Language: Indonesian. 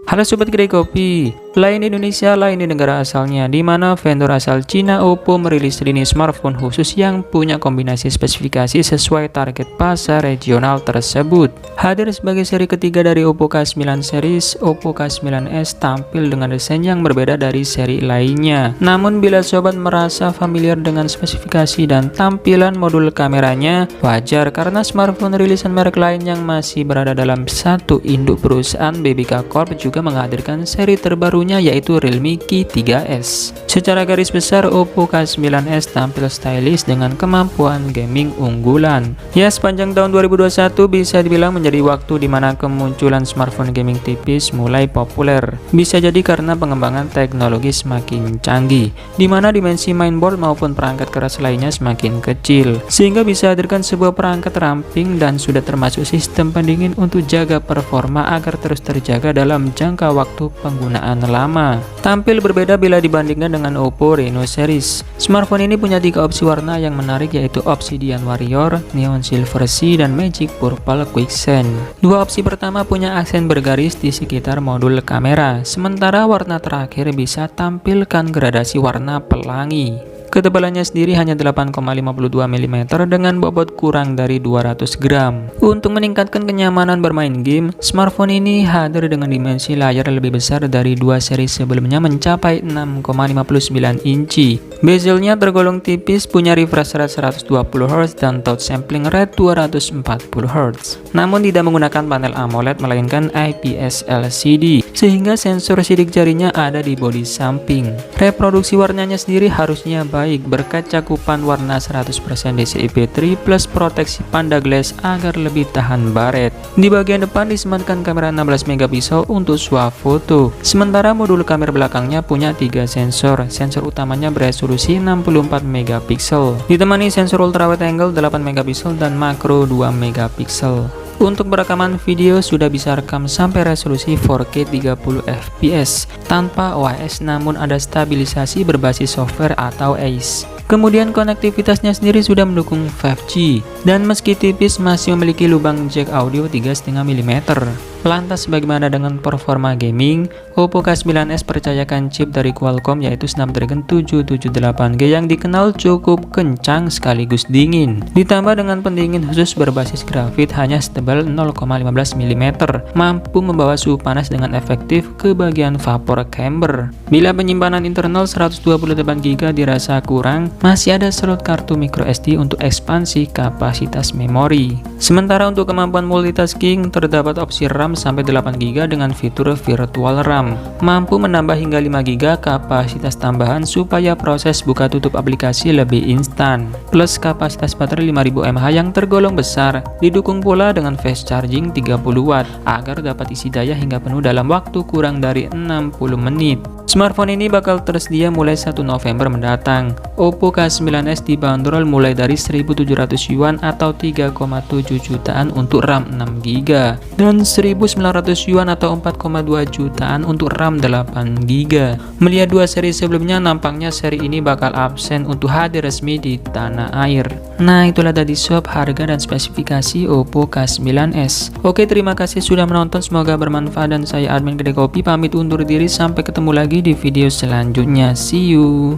Halo Sobat Kedai Kopi, lain di Indonesia, lain di negara asalnya, di mana vendor asal Cina Oppo merilis lini smartphone khusus yang punya kombinasi spesifikasi sesuai target pasar regional tersebut. Hadir sebagai seri ketiga dari Oppo K9 series, Oppo K9s tampil dengan desain yang berbeda dari seri lainnya. Namun bila sobat merasa familiar dengan spesifikasi dan tampilan modul kameranya, wajar karena smartphone rilisan merek lain yang masih berada dalam satu induk perusahaan BBK Corp juga menghadirkan seri terbarunya yaitu Realme Q3s. Secara garis besar, Oppo K9s tampil stylish dengan kemampuan gaming unggulan. Ya, sepanjang tahun 2021 bisa dibilang menjadi waktu di mana kemunculan smartphone gaming tipis mulai populer. Bisa jadi karena pengembangan teknologi semakin canggih, di mana dimensi mainboard maupun perangkat keras lainnya semakin kecil, sehingga bisa hadirkan sebuah perangkat ramping dan sudah termasuk sistem pendingin untuk jaga performa agar terus terjaga dalam jangka waktu penggunaan lama. Tampil berbeda bila dibandingkan dengan Oppo Reno series. Smartphone ini punya 3 opsi warna yang menarik yaitu Obsidian Warrior, Neon Silver Sea, dan Magic Purple Quicksand. Dua opsi pertama punya aksen bergaris di sekitar modul kamera, sementara warna terakhir bisa tampilkan gradasi warna pelangi. Ketebalannya sendiri hanya 8,52 mm dengan bobot kurang dari 200 gram. Untuk meningkatkan kenyamanan bermain game, smartphone ini hadir dengan dimensi layar lebih besar dari dua seri sebelumnya mencapai 6,59 inci. Bezelnya tergolong tipis, punya refresh rate 120Hz dan touch sampling rate 240Hz. Namun tidak menggunakan panel AMOLED melainkan IPS LCD, sehingga sensor sidik jarinya ada di bodi samping. Reproduksi warnanya sendiri harusnya baik berkat cakupan warna 100% DCI-P3 plus proteksi Panda Glass agar lebih tahan baret. Di bagian depan disematkan kamera 16 megapiksel untuk swafoto. Sementara modul kamera belakangnya punya 3 sensor. Sensor utamanya beresolusi 64 megapiksel, ditemani sensor ultra wide angle 8 megapiksel dan makro 2 megapiksel. Untuk perekaman video sudah bisa rekam sampai resolusi 4K 30 fps tanpa OIS, namun ada stabilisasi berbasis software atau ACE. Kemudian konektivitasnya sendiri sudah mendukung 5G dan meski tipis masih memiliki lubang jack audio 3,5 mm. Lantas bagaimana dengan performa gaming? Oppo K9s percayakan chip dari Qualcomm yaitu Snapdragon 778G yang dikenal cukup kencang sekaligus dingin. Ditambah dengan pendingin khusus berbasis grafit hanya setebal 0,15 mm, mampu membawa suhu panas dengan efektif ke bagian vapor chamber. Bila penyimpanan internal 128GB dirasa kurang, masih ada slot kartu microSD untuk ekspansi kapasitas memori. Sementara untuk kemampuan multitasking terdapat opsi RAM sampai 8GB dengan fitur virtual RAM, mampu menambah hingga 5GB kapasitas tambahan supaya proses buka tutup aplikasi lebih instan. Plus kapasitas baterai 5000 mAh yang tergolong besar, didukung pula dengan fast charging 30W agar dapat isi daya hingga penuh dalam waktu kurang dari 60 menit. Smartphone ini bakal tersedia mulai 1 November mendatang. Oppo K9s dibanderol mulai dari 1.700 yuan atau 3,7 jutaan untuk RAM 6GB dan 1.900 yuan atau 4,2 jutaan untuk RAM 8GB. Melihat dua seri sebelumnya, nampaknya seri ini bakal absen untuk hadir resmi di tanah air. Nah, itulah tadi sob harga dan spesifikasi Oppo K9s. Oke, terima kasih sudah menonton, semoga bermanfaat dan saya admin Kedai Kopi pamit undur diri, sampai ketemu lagi di video selanjutnya. See you.